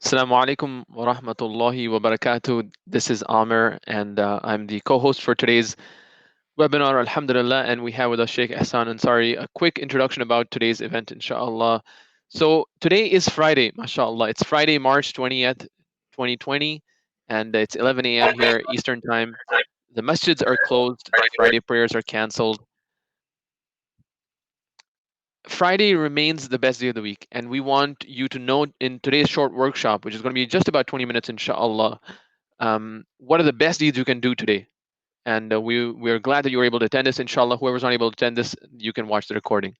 Assalamu alaikum wa rahmatullahi wa barakatuh. This is Amir, and I'm the co host for today's webinar, Alhamdulillah. And we have with us Sheikh Ahsan Ansari. A quick introduction about today's event, inshallah. So, today is Friday, mashallah. It's Friday, March 20th, 2020, and it's 11 a.m. here, Eastern Time. The masjids are closed, Friday prayers are cancelled. Friday remains the best day of the week, and we want you to know in today's short workshop, which is going to be just about 20 minutes, inshallah, what are the best deeds you can do today. And we're glad that you were able to attend this. Inshallah, whoever's not able to attend this, you can watch the recording.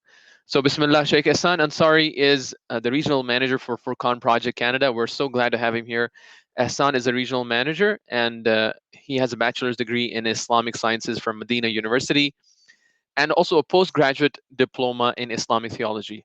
So, Bismillah, Sheikh Ehsan Ansari is the regional manager for Furqan Project Canada. We're so glad to have him here. Ehsan is a regional manager, and he has a bachelor's degree in Islamic sciences from Medina University and also a postgraduate diploma in Islamic theology.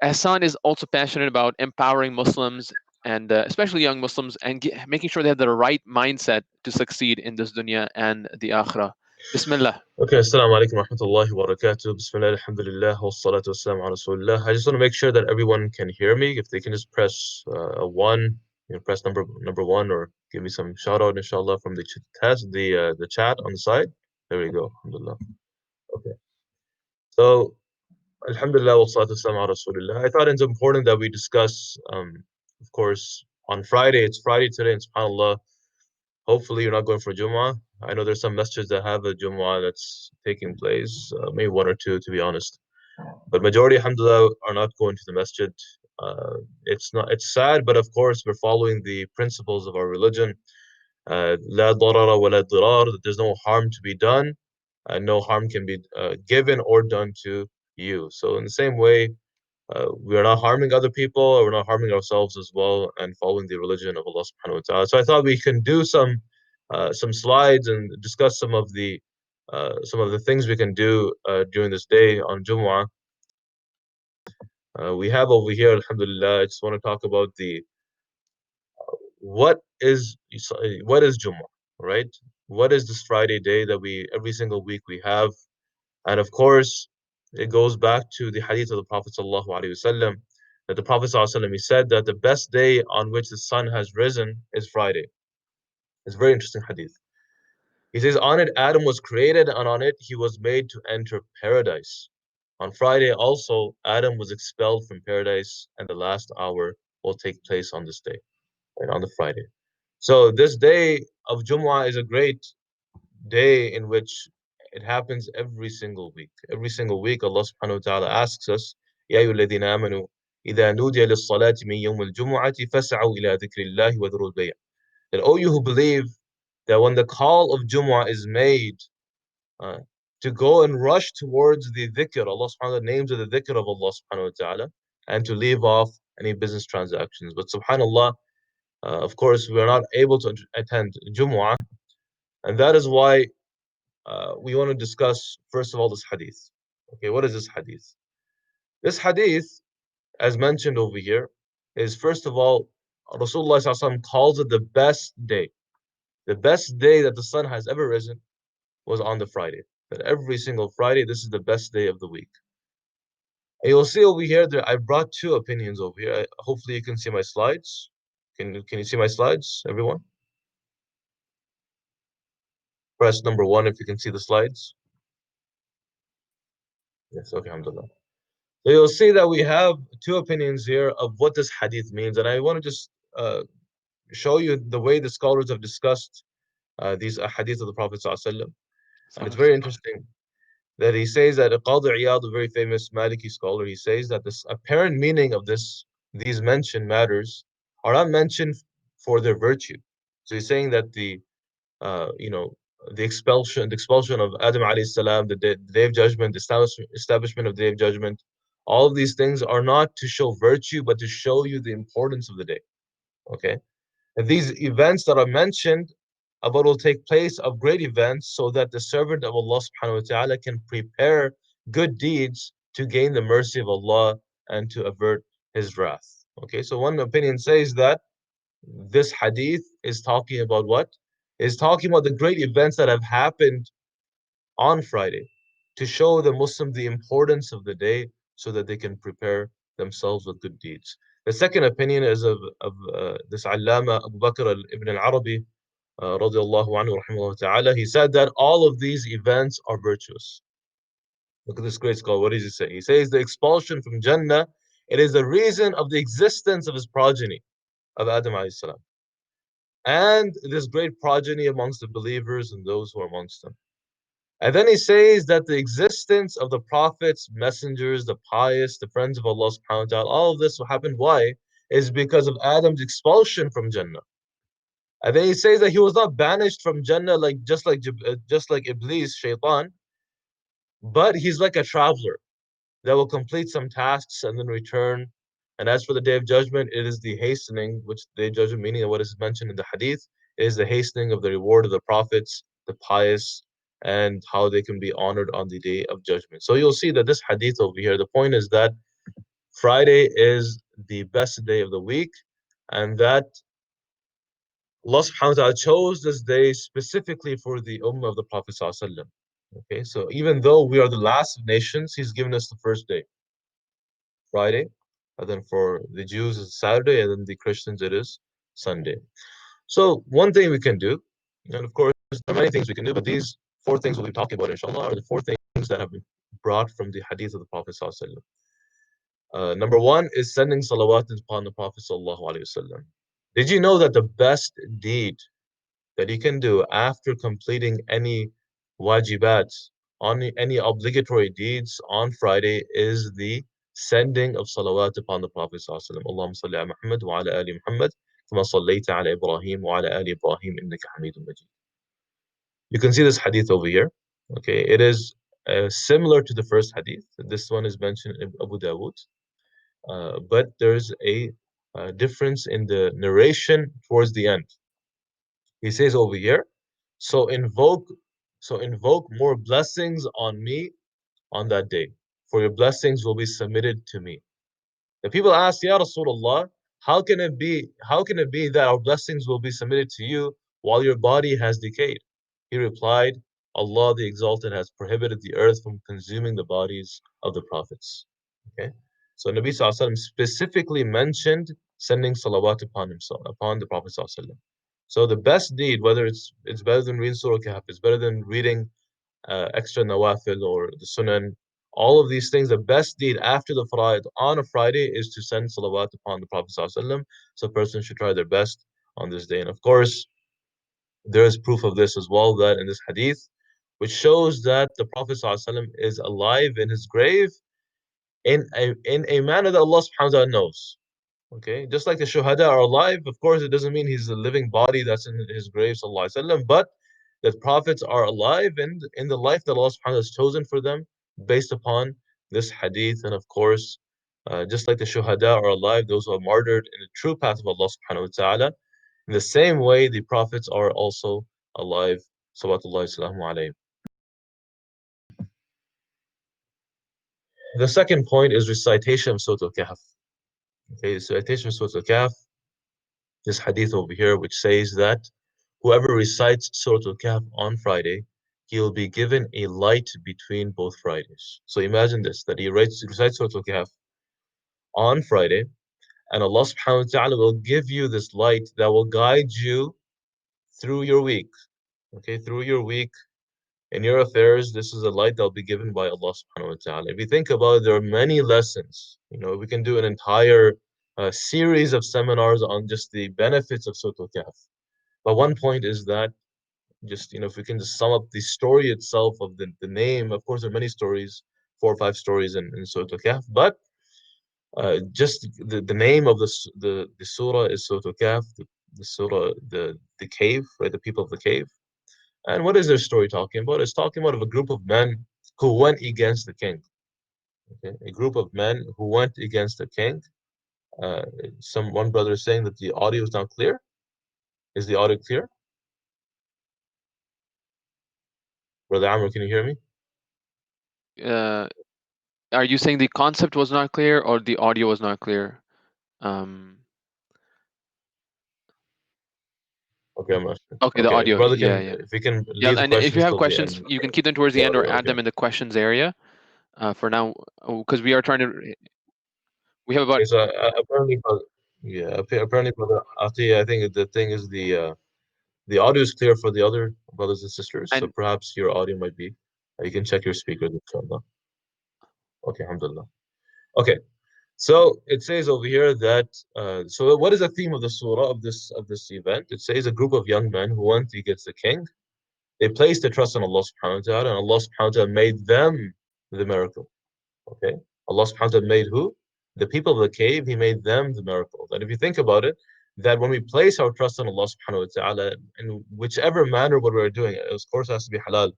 Ehsan is also passionate about empowering Muslims and especially young Muslims and making sure they have the right mindset to succeed in this dunya and the akhirah. Bismillah. Okay, assalamu alaikum wa rahmatullahi wa barakatuh. Bismillah, alhamdulillah, wa salatu wassalamu ala rasulillah. I just want to make sure that everyone can hear me. If they can just press a one, press number one, or give me some shout out, inshallah, from the the chat on the side. There we go. Alhamdulillah. Okay. So, alhamdulillah, wa salatu wassalamu ala rasulillah. I thought it's important that we discuss, of course, on Friday. It's Friday today, and subhanAllah, hopefully you're not going for Jumu'ah. I know there's some masjids that have a Jumu'ah that's taking place, maybe one or two, to be honest. But majority, alhamdulillah, are not going to the masjid. It's sad, but of course we're following the principles of our religion. لا ضرر ولا ضرار, that there's no harm to be done, and no harm can be given or done to you. So in the same way, we are not harming other people, or we're not harming ourselves as well, and following the religion of Allah subhanahu wa ta'ala. So I thought we can do some slides and discuss some of the things we can do during this day on Jumu'ah. We have over here, alhamdulillah, I just want to talk about the what is what is Jumu'ah, right? What is this Friday day that we every single week we have? And of course, it goes back to the hadith of the Prophet sallallahu alaihi wasallam, that the Prophet sallallahu alaihi wasallam, he said that the best day on which the sun has risen is Friday. It's a very interesting hadith. He says, on it Adam was created, and on it he was made to enter paradise. On Friday also Adam was expelled from paradise, and the last hour will take place on this day, right, on the Friday. So this day of Jumu'ah is a great day in which it happens every single week. Every single week, Allah subhanahu wa ta'ala asks us, يَا أَيُّهَا الَّذِينَ آمَنُوا إِذَا نُودِيَ لِلصَّلَاةِ مِنْ يَوْمِ الْجُمُعَةِ فَاسْعَوْا إِلَى ذِكْرِ اللَّهِ وَذَرُوا الْبَيْعَ. That, O you who believe, that when the call of Jumu'ah is made, uh, to go and rush towards the dhikr, Allah subhanahu wa ta'ala, names of the dhikr of Allah subhanahu wa ta'ala, and to leave off any business transactions. But subhanAllah, of course, we are not able to attend Jumu'ah, and that is why we want to discuss, first of all, this hadith. Okay, what is this hadith? This hadith, as mentioned over here, is first of all, Rasulullah sallallahu alaihi wasallam calls it the best day. The best day that the sun has ever risen was on the Friday. That every single Friday, this is the best day of the week. And you'll see over here that I brought two opinions over here. Hopefully you can see my slides. Can you see my slides, everyone? Press number one if you can see the slides. Yes, okay, alhamdulillah. So you'll see that we have two opinions here of what this hadith means, and I want to just show you the way the scholars have discussed these hadith of the Prophet ﷺ. And it's very interesting that he says that Qadi Iyad, a very famous Maliki scholar, he says that this apparent meaning of these mentioned matters are not mentioned for their virtue. So he's saying that you know, the expulsion of Adam alayhi salam, the day of judgment, the establishment of the day of judgment, all of these things are not to show virtue, but to show you the importance of the day. Okay, and these events that are mentioned about will take place of great events, so that the servant of Allah subhanahu wa ta'ala can prepare good deeds to gain the mercy of Allah and to avert His wrath. Okay, so one opinion says that this hadith is talking about what? Is talking about the great events that have happened on Friday to show the Muslim the importance of the day, so that they can prepare themselves with good deeds. The second opinion is of this Allama Abu Bakr ibn al-Arabi, radiallahu anhu, rahimahullah ta'ala. He said that all of these events are virtuous. Look at this great scholar. What does he say? He says the expulsion from Jannah, it is the reason of the existence of his progeny, of Adam alayhi salam, and this great progeny amongst the believers and those who are amongst them. And then he says that the existence of the prophets, messengers, the pious, the friends of Allah subhanahu wa ta'ala, all of this will happen. Why? Is because of Adam's expulsion from Jannah. And then he says that he was not banished from Jannah like just like Iblis, Shaitan, but he's like a traveler that will complete some tasks and then return. And as for the day of judgment, it is the hastening, which the day of judgment meaning of what is mentioned in the hadith, is the hastening of the reward of the prophets, the pious, and how they can be honored on the day of judgment. So you'll see that this hadith over here, the point is that Friday is the best day of the week, and that Allah subhanahu wa ta'ala chose this day specifically for the ummah of the Prophet. Okay, so even though we are the last of nations, He's given us the first day, Friday, and then for the Jews it's Saturday, and then the Christians it is Sunday. So one thing we can do, and of course there are many things we can do, but these four things we'll be talking about inshallah are the four things that have been brought from the hadith of the Prophet. Number one is sending salawat upon the Prophet. Did you know that the best deed that you can do after completing any wajibat, on any obligatory deeds on Friday, is the sending of salawat upon the Prophet ﷺ. Allahumma salli ala Muhammad wa ala ali Muhammad kama sallaita ala Ibrahim wa ala ali Ibrahim innaka Hamidun Majid. You can see this hadith over here. Okay, it is similar to the first hadith. This one is mentioned in Abu Dawood, but there's a difference in the narration towards the end. He says over here, so invoke, so invoke more blessings on me on that day, for your blessings will be submitted to me. The people asked, Ya Rasulullah, how can it be that our blessings will be submitted to you while your body has decayed? He replied, Allah the Exalted has prohibited the earth from consuming the bodies of the prophets. Okay. So Nabi Sallallahu specifically mentioned sending salawat upon himself, upon the Prophet Sallallahu. So the best deed, whether it's better than reading Surah Kahf, it's better than reading extra nawafil or the sunan, all of these things, the best deed after the fara'id on a Friday is to send salawat upon the Prophet ﷺ. So a person should try their best on this day. And of course, there is proof of this as well, that in this hadith, which shows that the Prophet ﷺ is alive in his grave in a manner that Allah subhanahu wa ta'ala knows. Okay, just like the shuhada are alive, of course, it doesn't mean he's a living body that's in his grave, sallallahu alaihi wasallam, but that prophets are alive and in the life that Allah subhanahu wa ta'ala has chosen for them based upon this hadith. And of course, just like the shuhada are alive, those who are martyred in the true path of Allah subhanahu wa ta'ala, in the same way, the prophets are also alive. Salawatullahi salamu alayhim. The second point is recitation of Surah Al-Kahf. Okay, recitation of Surah Al-Kahf, this hadith over here, which says that whoever recites Surah Al-Kahf on Friday, he will be given a light between both Fridays. So imagine this, that he recites Surah Al-Kahf on Friday, and Allah subhanahu wa ta'ala will give you this light that will guide you through your week. Okay, through your week, in your affairs, this is a light that will be given by Allah subhanahu wa ta'ala. If you think about it, there are many lessons. You know, we can do an entire series of seminars on just the benefits of Surah Al-Kahf. But one point is that just, if we can just sum up the story itself of the name, of course, there are many stories, 4 or 5 stories in Surah Al-Kahf, but just the name of the surah is Surah Al-Kahf, the surah, the cave, right? The people of the cave. And what is their story talking about? It's talking about of a group of men who went against the king. Okay? A group of men who went against the king. Uh, one brother is saying that the audio is not clear. Is the audio clear? Brother Amr, can you hear me? Are you saying the concept was not clear or the audio was not clear? Okay, I'm not sure. Okay, the Okay, audio. brother, Yeah, yeah. if we can Yeah, leave the and if you questions have till the end. questions, you can keep them towards the end or add Okay. them in the questions area. For now, because we are trying to We have about Okay, so apparently, yeah, apparently, brother Ati, I think the thing is the audio is clear for the other brothers and sisters, so and perhaps your audio might be. You can check your speakers, inshallah. Okay, alhamdulillah. Okay, so it says over here that so what is the theme of the surah of this event? It says a group of young men who went against the king. They placed their trust in Allah subhanahu wa ta'ala, and Allah subhanahu wa ta'ala made them the miracle. Okay? Allah subhanahu wa ta'ala made who? The people of the cave, He made them the miracles. And if you think about it, that when we place our trust in Allah subhanahu wa ta'ala, in whichever manner what we're doing, it of course has to be halal.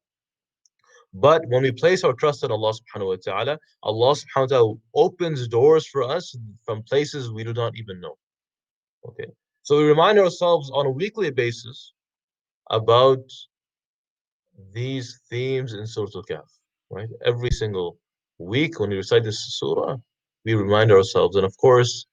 But when we place our trust in Allah subhanahu wa ta'ala, Allah subhanahu wa ta'ala opens doors for us from places we do not even know. Okay. So we remind ourselves on a weekly basis about these themes in Surah Al-Kahf, right? Every single week when we recite this surah, we remind ourselves. And of course,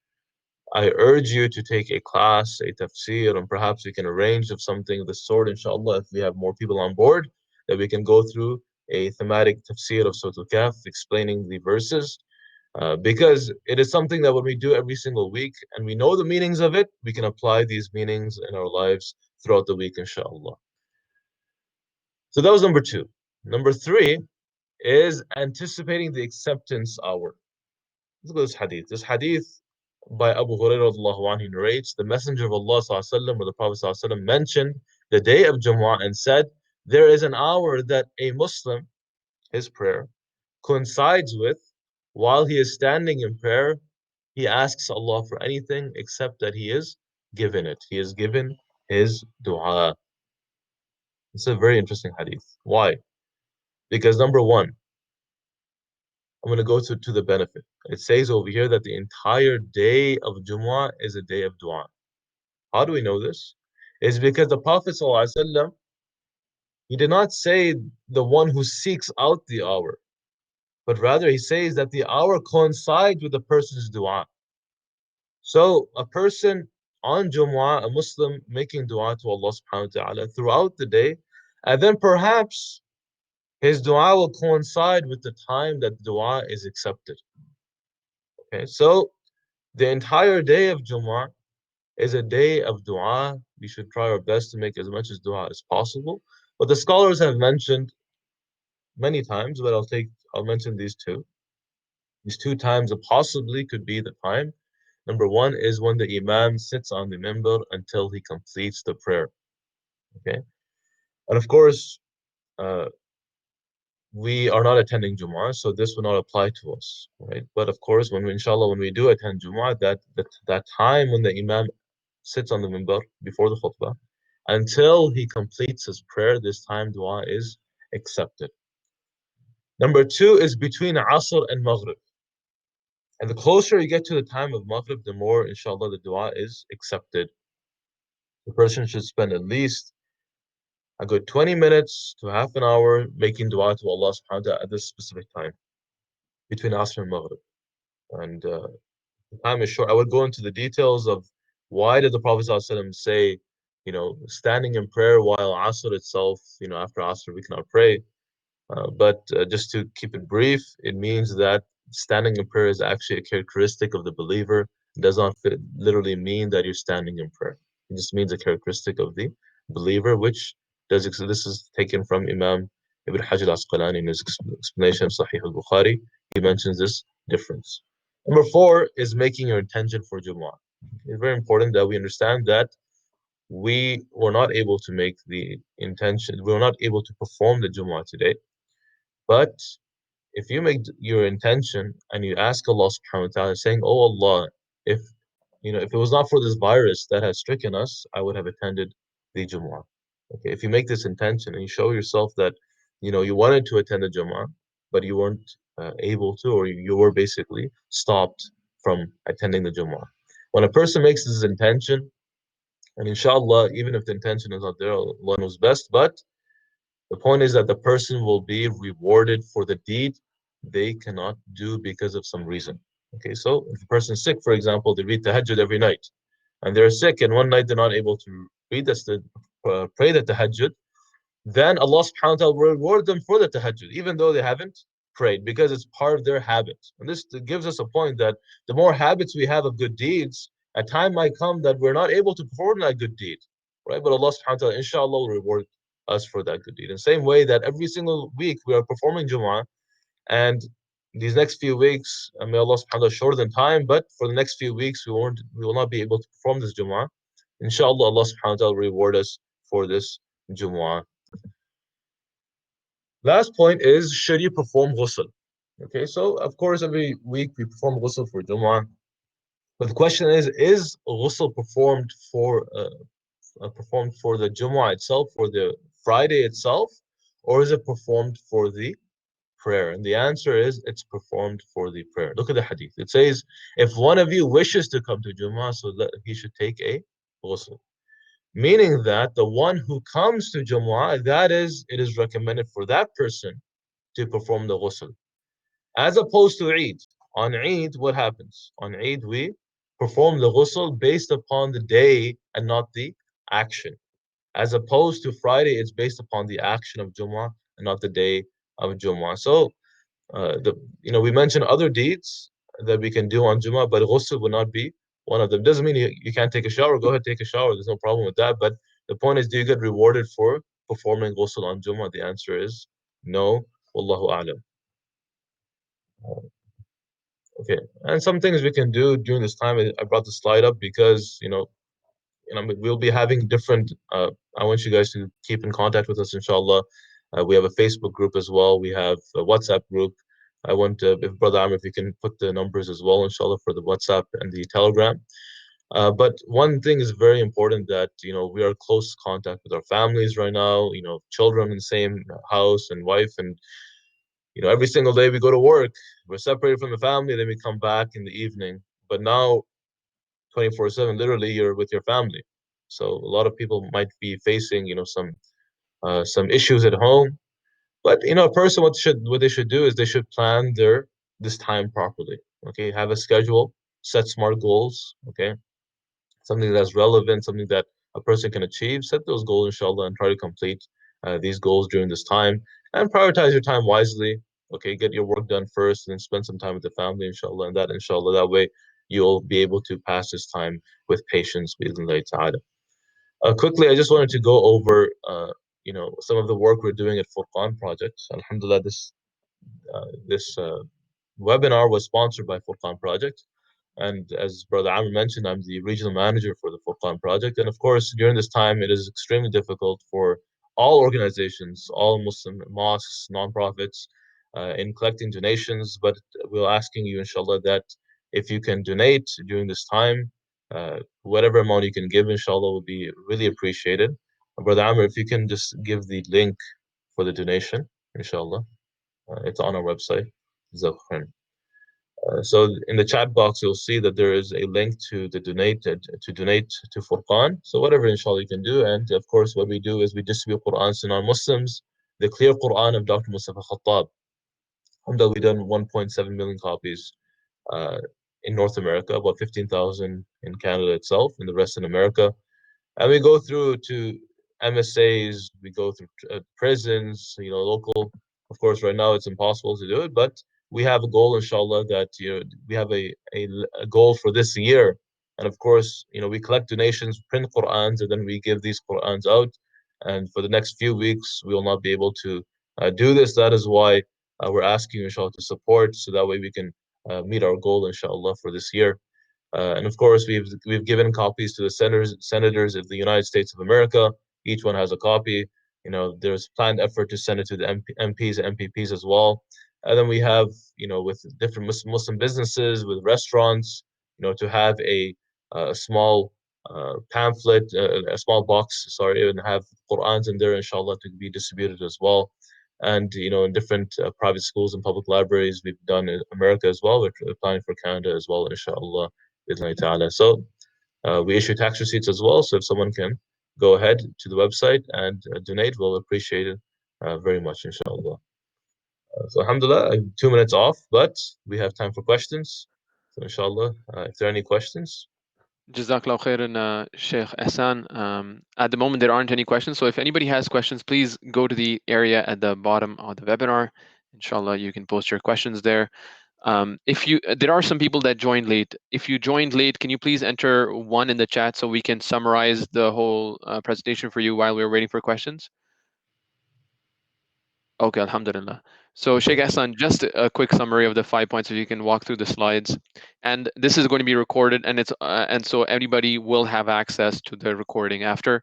I urge you to take a class, a tafsir, and perhaps we can arrange of something of the sort, inshallah, if we have more people on board, that we can go through a thematic tafsir of Surah Al-Kahf, explaining the verses. Because it is something that when we do every single week and we know the meanings of it, we can apply these meanings in our lives throughout the week, inshallah. So that was number two. Number three is anticipating the acceptance hour. Look at this hadith. This hadith by Abu Hurairah anhu narrates, the Messenger of Allah or the Prophet mentioned the day of Jumu'ah and said, there is an hour that a Muslim, his prayer, coincides with while he is standing in prayer. He asks Allah for anything except that he is given it. He is given his dua. It's a very interesting hadith. Why? Because number one, I'm going to go to the benefit. It says over here that the entire day of Jumu'ah is a day of dua. How do we know this? It's because the Prophet ﷺ, he did not say the one who seeks out the hour, but rather he says that the hour coincides with the person's dua. So a person on Jumu'ah, a Muslim making dua to Allah subhanahu wa ta'ala throughout the day, and then perhaps his dua will coincide with the time that the dua is accepted. Okay, so the entire day of Jumu'ah is a day of dua. We should try our best to make as much as dua as possible. But the scholars have mentioned many times, but I'll mention these two. These two times possibly could be the time. Number one is when the Imam sits on the minbar until he completes the prayer. Okay. And of course, uh, we are not attending Jumu'ah, so this will not apply to us, right? But of course, inshallah, when we do attend Jumu'ah, that time when the Imam sits on the minbar before the khutbah, until he completes his prayer, this time dua is accepted. Number two is between Asr and Maghrib. And the closer you get to the time of Maghrib, the more, inshallah, the dua is accepted. The person should spend at least a good 20 minutes to half an hour making dua to Allah subhanahu wa ta'ala at this specific time between Asr and Maghrib. And the time is short. I would go into the details of why did the Prophet ﷺ say, standing in prayer while Asr itself, after Asr we cannot pray. But just to keep it brief, it means that standing in prayer is actually a characteristic of the believer. It does not literally mean that you're standing in prayer. It just means a characteristic of the believer, which does this is taken from Imam Ibn Hajar al-Asqalani in his explanation of Sahih al-Bukhari. He mentions this difference. Number four is making your intention for Jumu'ah. It's very important that we understand that we were not able to make the intention, we were not able to perform the Jumu'ah today. But if you make your intention and you ask Allah subhanahu wa ta'ala saying, oh Allah, if if it was not for this virus that has stricken us, I would have attended the Jumu'ah. Okay, if you make this intention and you show yourself that you wanted to attend the Jumu'ah, but you weren't able to, or you were basically stopped from attending the Jumu'ah. When a person makes this intention, and inshallah, even if the intention is not there, Allah knows best, but the point is that the person will be rewarded for the deed they cannot do because of some reason. Okay, so if a person is sick, for example, they read tahajjud every night, and they're sick, and one night they're not able to read this, pray the tahajjud, then Allah subhanahu wa ta'ala will reward them for the tahajjud, even though they haven't prayed because it's part of their habits. And this gives us a point that the more habits we have of good deeds, a time might come that we're not able to perform that good deed, right? But Allah subhanahu wa ta'ala, inshallah, will reward us for that good deed. In the same way that every single week we are performing Jumu'ah, and these next few weeks, may Allah subhanahu wa ta'ala shorten time, but for the next few weeks we will not be able to perform this Jumu'ah. Inshallah, Allah subhanahu wa ta'ala will reward us for this Jumu'ah. Last point is, should you perform ghusl? Okay, so of course every week we perform ghusl for Jumu'ah. But the question is ghusl performed for the Jumu'ah itself, for the Friday itself, or is it performed for the prayer? And the answer is it's performed for the prayer. Look at the hadith. It says, if one of you wishes to come to Jumu'ah, so that he should take a ghusl. Meaning that the one who comes to Jumu'ah, it is recommended for that person to perform the ghusl. As opposed to Eid. On Eid, what happens? On Eid, we perform the ghusl based upon the day and not the action. As opposed to Friday, it's based upon the action of Jumu'ah and not the day of Jumu'ah. So, we mentioned other deeds that we can do on Jumu'ah, but ghusl will not be one of them. Doesn't mean you can't take a shower. Go ahead, take a shower. There's no problem with that. But the point is, do you get rewarded for performing ghusl on Jumu'ah? The answer is no. Wallahu a'lam. Okay, and some things we can do during this time. I brought the slide up because we'll be having different. I want you guys to keep in contact with us, inshallah. We have a Facebook group as well. We have a WhatsApp group. I want if Brother Amr, if you can put the numbers as well, inshallah, for the WhatsApp and the Telegram. But one thing is very important that we are close contact with our families right now. Children in the same house and wife, and every single day we go to work. We're separated from the family, then we come back in the evening. But now 24/7, literally you're with your family. So a lot of people might be facing, some issues at home. But a person what they should do is they should plan their this time properly. Okay, have a schedule, set smart goals. Okay, something that's relevant, something that a person can achieve. Set those goals, inshallah, and try to complete these goals during this time. And prioritize your time wisely. Okay, get your work done first, and then spend some time with the family, inshallah. And that, inshallah, that way you'll be able to pass this time with patience, bi'idhnillahi ta'ala. Quickly, I just wanted to go over, some of the work we're doing at Furqan Project. Alhamdulillah, this webinar was sponsored by Furqan Project. And as Brother Amr mentioned, I'm the regional manager for the Furqan project. And of course, during this time, it is extremely difficult for all organizations, all Muslim mosques, nonprofits, in collecting donations. But we're asking you, inshallah, that if you can donate during this time, whatever amount you can give, inshallah, will be really appreciated. Brother Amr, if you can just give the link for the donation, inshallah. It's on our website. Jazakallah. So in the chat box, you'll see that there is a link to donate to Furqan. So whatever, inshallah, you can do. And of course, what we do is we distribute Qur'ans to non-Muslims, the clear Qur'an of Dr. Mustafa Khattab. Alhamdulillah, we've done 1.7 million copies uh, in North America, about 15,000 in Canada itself, and the rest in America. And we go through to MSAs, we go through prisons, local. Of course, right now it's impossible to do it, but we have a goal, inshallah, that we have a goal for this year. And of course, we collect donations, print Qur'ans, and then we give these Qur'ans out. And for the next few weeks, we will not be able to do this. That is why we're asking you, inshallah, to support, so that way we can meet our goal, inshallah, for this year. And of course, we've given copies to the senators of the United States of America. Each one has a copy. There's planned effort to send it to the MPs and MPPs as well. And then we have, with different Muslim businesses, with restaurants, to have a small pamphlet, a small box, sorry, and have Qur'ans in there, inshallah, to be distributed as well. And in different private schools and public libraries, we've done in America as well. We're planning for Canada as well, inshallah. So we issue tax receipts as well. So if someone can go ahead to the website and donate, we'll appreciate it very much, inshallah. So alhamdulillah, I'm 2 minutes off, but we have time for questions. So inshallah, if there are any questions. Jazakallah khairan, Sheikh Ahsan. At the moment, there aren't any questions. So if anybody has questions, please go to the area at the bottom of the webinar Inshallah, you can post your questions there. If you, there are some people that joined late. If you joined late, can you please enter one in the chat so we can summarize the whole presentation for you while we're waiting for questions? Okay, Alhamdulillah. So Sheikh Okay. Hassan, just a quick summary of the 5 points, if you can walk through the slides. And this is going to be recorded, and and so everybody will have access to the recording after.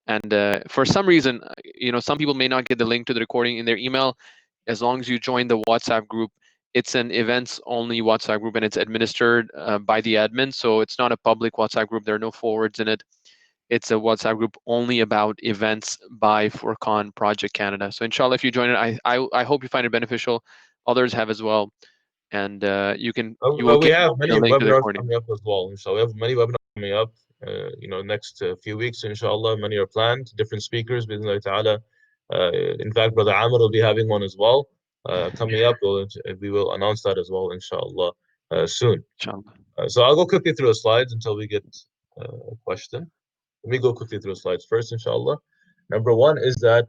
And for some reason, some people may not get the link to the recording in their email. As long as you join the WhatsApp group, it's an events only WhatsApp group, and it's administered by the admin. So it's not a public WhatsApp group. There are no forwards in it. It's a WhatsApp group only about events by Furqan Project Canada. So inshallah, if you join it, I hope you find it beneficial. Others have as well, and you will We get have the many link to the webinars recording. coming up as well. So we have many webinars coming up. Next few weeks, inshallah. Many are planned. Different speakers, bismillah ta'ala. In fact, Brother Amr will be having one as well coming up. We will announce that as well, inshallah, soon. Inshallah. So I'll go quickly through the slides until we get a question. Let me go quickly through the slides first, inshallah. Number one is that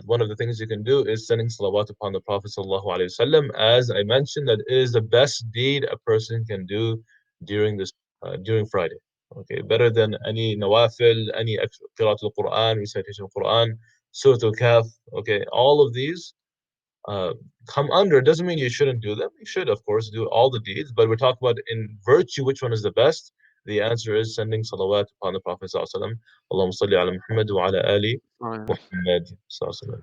one of the things you can do is sending salawat upon the Prophet sallallahu alaihi wasallam. As I mentioned, that it is the best deed a person can do during Friday. Okay, better than any nawafil, any qira'at al-Quran, recitation of Quran, Surah Al-Kahf. Okay, all of these uh, come under. It doesn't mean you shouldn't do them. You should, of course, do all the deeds. But we're talking about in virtue, which one is the best? The answer is sending salawat upon the Prophet sallallahu Allahumma salli ala Muhammad wa ala ali Muhammad sallallahu.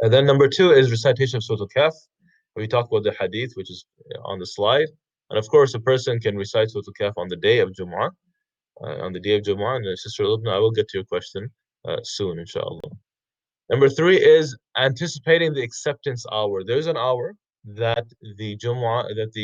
And then number two is recitation of Surah Al-Kahf. We talk about the hadith, which is on the slide. And of course, a person can recite Surah Al-Kahf on the day of Jumu'ah. On the day of Jumu'ah. And Sister Lubna, I will get to your question soon, inshallah. Number three is anticipating the acceptance hour. There's an hour that the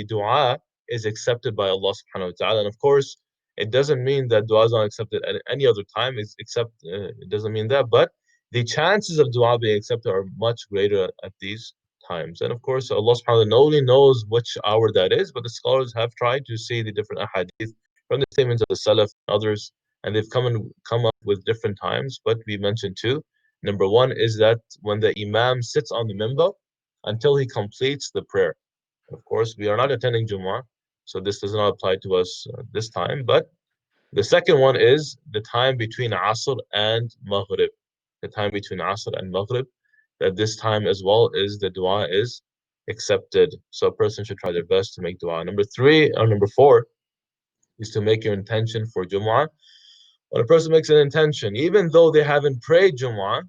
dua is accepted by Allah subhanahu wa ta'ala. And of course, it doesn't mean that dua is not accepted at any other time, it doesn't mean that, but the chances of dua being accepted are much greater at these times. And of course, Allah subhanahu wa ta'ala only knows which hour that is, but the scholars have tried to see the different ahadith from the statements of the Salaf and others, and they've come up with different times, but we mentioned two. Number one is that when the Imam sits on the minbar until he completes the prayer. Of course, we are not attending Jummah, so this does not apply to us this time. But the second one is the time between Asr and Maghrib. The time between Asr and Maghrib, that this time as well is the dua is accepted. So a person should try their best to make dua. Number three or number four is to make your intention for Jumu'ah. When a person makes an intention, even though they haven't prayed Jumu'ah,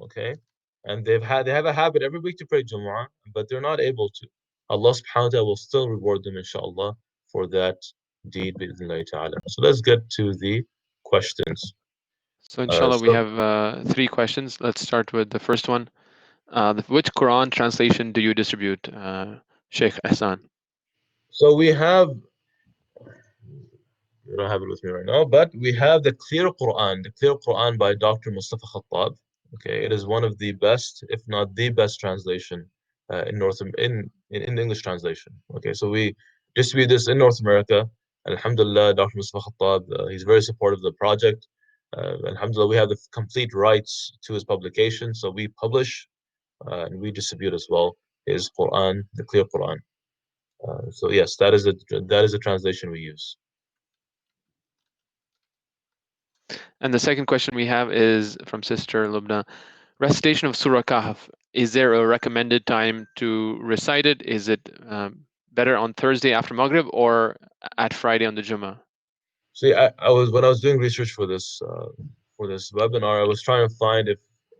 okay, and they have a habit every week to pray Jumu'ah, but they're not able to, Allah subhanahu wa ta'ala will still reward them, inshallah, for that deed, bi'idhnillahi ta'ala. So let's get to the questions. So inshallah, we So have three questions. Let's start with the first one. Which Quran translation do you distribute, Sheikh Hassan? so we have I don't have it with me right now, but we have the Clear Quran by Dr. Mustafa Khattab. Okay, it is one of the best, if not the best, translation in in English translation. Okay, so we distribute this in North America. Alhamdulillah, Dr. Mustafa Khattab, he's very supportive of the project. Alhamdulillah, we have the complete rights to his publication, so we publish and we distribute as well his Quran, the Clear Quran. So yes, that is the translation we use. And the second question we have is from Sister Lubna. Recitation of Surah Kahf. Is there a recommended time to recite it? Is it better on Thursday after Maghrib or at Friday on the Jummah? See, I was when I was doing research for this webinar, I was trying to find if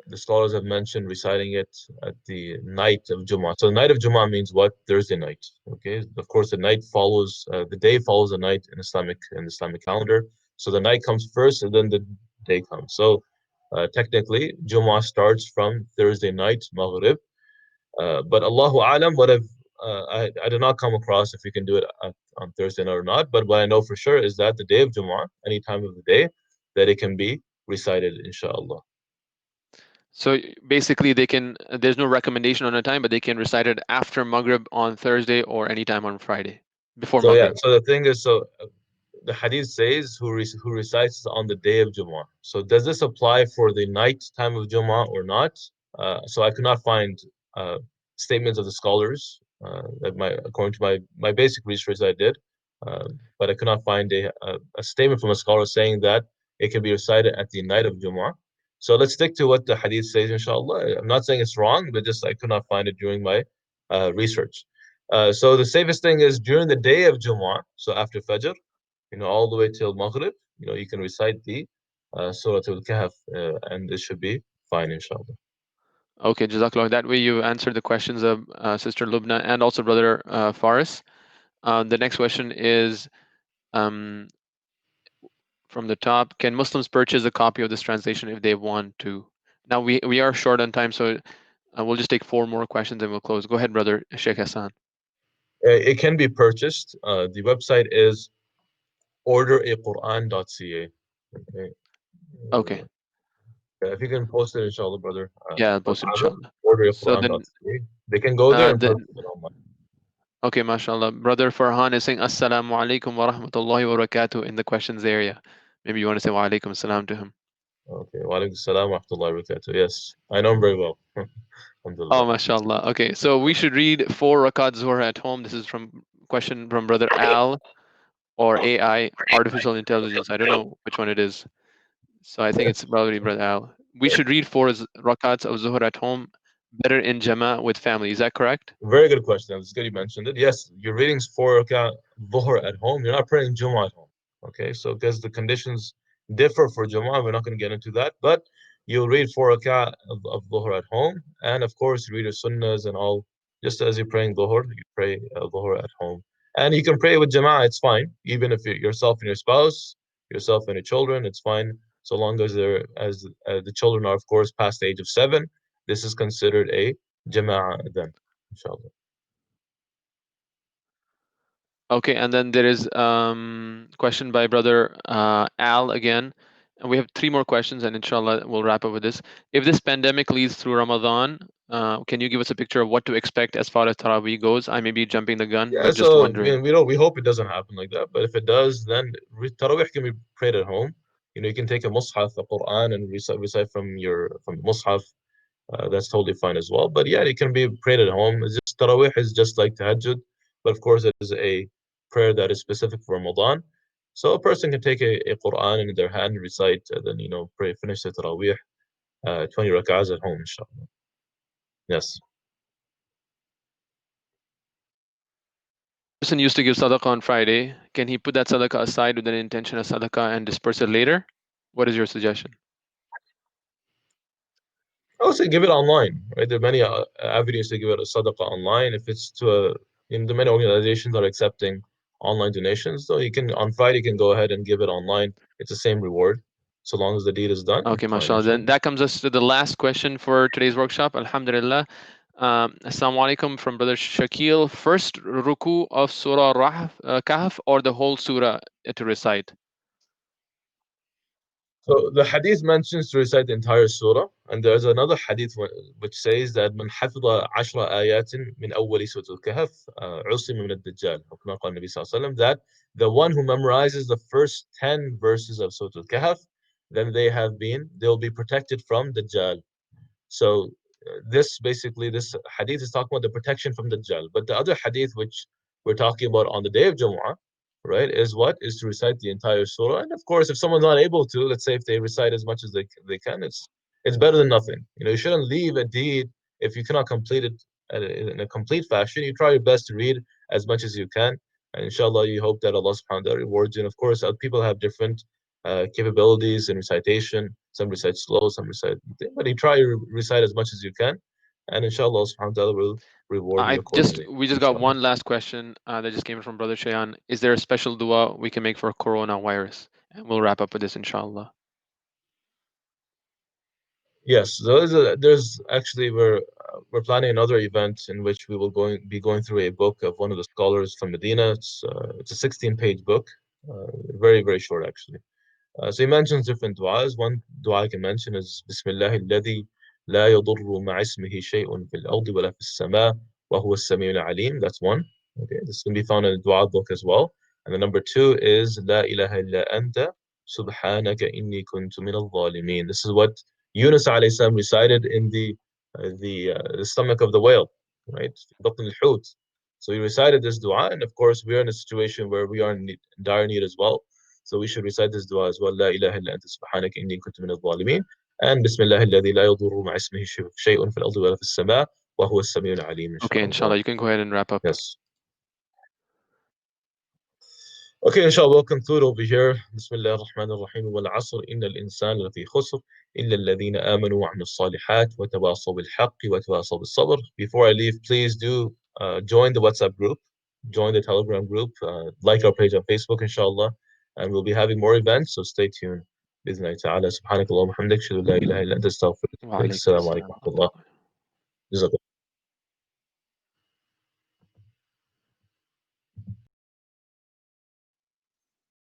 the scholars have mentioned reciting it at the night of Jummah. So the night of Jummah means what? Thursday night. Okay. Of course, the day follows the night in Islamic calendar. So the night comes first, and then the day comes. So technically, Jummah starts from Thursday night, Maghrib. But Allahu Alam, I did not come across if you can do it on Thursday night or not. But what I know for sure is that the day of Jumu'ah, any time of the day, that it can be recited, inshallah. So basically, there's no recommendation on a time, but they can recite it after Maghrib on Thursday or anytime on Friday, before So yeah, Maghrib. so the thing is, the hadith says who recites on the day of Jumu'ah. So does this apply for the night time of Jumu'ah or not? So I could not find uh, statements of the scholars that according to my basic research that I did, but I could not find a statement from a scholar saying that it can be recited at the night of Jumu'ah. So let's stick to what the hadith says, inshallah. I'm not saying it's wrong, but just I could not find it during my research. So the safest thing is during the day of Jumu'ah, so after Fajr, all the way till Maghrib, you can recite the Surah Al-Kahf, and it should be fine, inshallah. Okay, Jazakallah. That way you answered the questions of Sister Lubna and also Brother Faris. The next question is um, from the top. Can Muslims purchase a copy of this translation if they want to? Now we are short on time, so we'll just take 4 more questions and we'll close. Go ahead, Brother Sheikh Hassan. It can be purchased. The website is orderaquran.ca. Okay. Okay. If you can post it, inshallah, brother. Yeah, I'll On post it, Other, inshallah. So then, orderaquran.ca. They can go there and the purchase it online. okay, mashallah. Brother Farhan is saying Assalamu alaikum wa rahmatullahi wa barakatuh in the questions area. Maybe you want to say wa alaikum salam to him. Okay. Wa alaikum salam wa rahmatullahi wa barakatuh. Yes, I know him very well. Oh, Alhamdulillah. mashallah. Okay, so we should read 4 rakat zuhr at home. This is from question from Brother Al or AI, artificial intelligence. I don't know which one it is. So I think it's probably Brother Al. We should read 4 rakats of zuhr at home, better in jama with family. Is that correct? Very good question. It's good you mentioned it. Yes, you're reading 4 rakat dhuhr at home. You're not praying Jummah at home. Okay, so because the conditions differ for Jummah, we're not going to get into that. But you'll read 4 rakat of dhuhr at home. And of course, you read your sunnahs and all. Just as you're praying dhuhr, you pray dhuhr at home. And you can pray with Jama'ah, it's fine. Even if you're yourself and your spouse, yourself and your children, it's fine. So long as the children are, of course, past the age of 7, this is considered a Jama'ah then. Inshallah. Okay, and then there is question by Brother Al again. And we have 3 more questions, and inshallah we'll wrap up with this. If this pandemic leads through Ramadan, can you give us a picture of what to expect as far as Taraweeh goes? I may be jumping the gun, Yeah, but just so wondering. we hope it doesn't happen like that. But if it does, then Tarawih can be prayed at home. You can take a Mus'haf, a Quran, and recite from the Mus'haf. That's totally fine as well. But yeah, it can be prayed at home. It's just Tarawih is just like Tahajjud, but of course it is a prayer that is specific for Ramadan. So a person can take a Quran in their hand, recite, and then pray, finish the Tarawih, 20 rak'ahs at home, inshallah. Yes. Person used to give sadaqah on Friday. Can he put that sadaqah aside with an intention of sadaqah and disperse it later? What is your suggestion? I would say give it online, right? There are many avenues to give it a sadaqah online. If it's the many organizations are accepting online donations, so you can on Friday you can go ahead and give it online. It's the same reward, so long as the deed is done. Okay, Fine, mashallah. Then inshallah. that comes us to the last question for today's workshop. Alhamdulillah. Assalamu alaikum from Brother Shakil. First ruku of Surah Kahf or the whole surah to recite? So the hadith mentions to recite the entire surah, and there's another hadith which says that من حفظ 10 آيات من أول سورة الكهف عصم من الدجال. أو كما قال النبي صلى الله عليه وسلم, that the one who memorizes the first 10 verses of Surah Al-Kahf, then they'll be protected from Dajjal. So this hadith is talking about the protection from Dajjal. But the other hadith which we're talking about on the day of Jumu'ah, right, is what? Is to recite the entire surah. And of course, if someone's not able to, let's say if they recite as much as they can, it's better than nothing. You shouldn't leave a deed if you cannot complete it in a complete fashion. You try your best to read as much as you can. And inshallah, you hope that Allah subhanahu wa ta'ala rewards you. And of course, people have different capabilities in recitation. Some recite slow, some recite, but you try to recite as much as you can, and inshallah, Allah subhanahu wa ta'ala will reward you accordingly. We just got Inshallah. one last question that just came from Brother Shayan. Is there a special dua we can make for coronavirus? And we'll wrap up with this, inshallah. Yes, there's actually we're planning another event in which we will be going through a book of one of the scholars from Medina. It's a 16-page book, very very short actually. So he mentions different du'as. One du'a I can mention is Bismillah alladhi la yadurru ma'a ismihi shay'un fil ardi wa la fis sama' wa huwa as-sami'ul alim. That's one. Okay, this can be found in the du'a book as well. And the number 2 is La ilaha illa anta subhanaka inni kuntu min al-zalimin. This is what Yunus alayhi salam recited in the stomach of the whale. right? في بطن الحوت. So we recited this dua, and of course, we are in a situation where we are in dire need as well. So we should recite this dua as well. لا إله إلا أنت سبحانك إني كنت من الظالمين. And بسم الله الذي لا يضر مع اسمه شيء في الأرض ولا في السماء وهو السميع العليم إن Okay, شاء inshallah, الله. you can go ahead and wrap up. Yes. Okay, inshallah, we'll conclude over here. Bismillah ar-Rahman ar-Rahim. وَالْعَصْرِ إِنَّ الْإِنسَانَ لَفِي خُسْرٍ إِلَّا الَّذِينَ آمَنُوا وَعَمِلُوا الصَّالِحَاتِ وَتَوَاصَوْا بِالْحَقِّ وَتَوَاصَوْا بِالصَّبْرِ. Before I leave, please do join the WhatsApp group, join the Telegram group, like our page on Facebook, inshallah, and we'll be having more events, so stay tuned. بإذن الله تعالى سبحانك اللهم وبحمدك أشهد أن لا إله إلا أنت أستغفرك وأتوب إليك. Wa alaikum السلام عليكم assalam wa ورحمة الله. rahmatullah. جزاك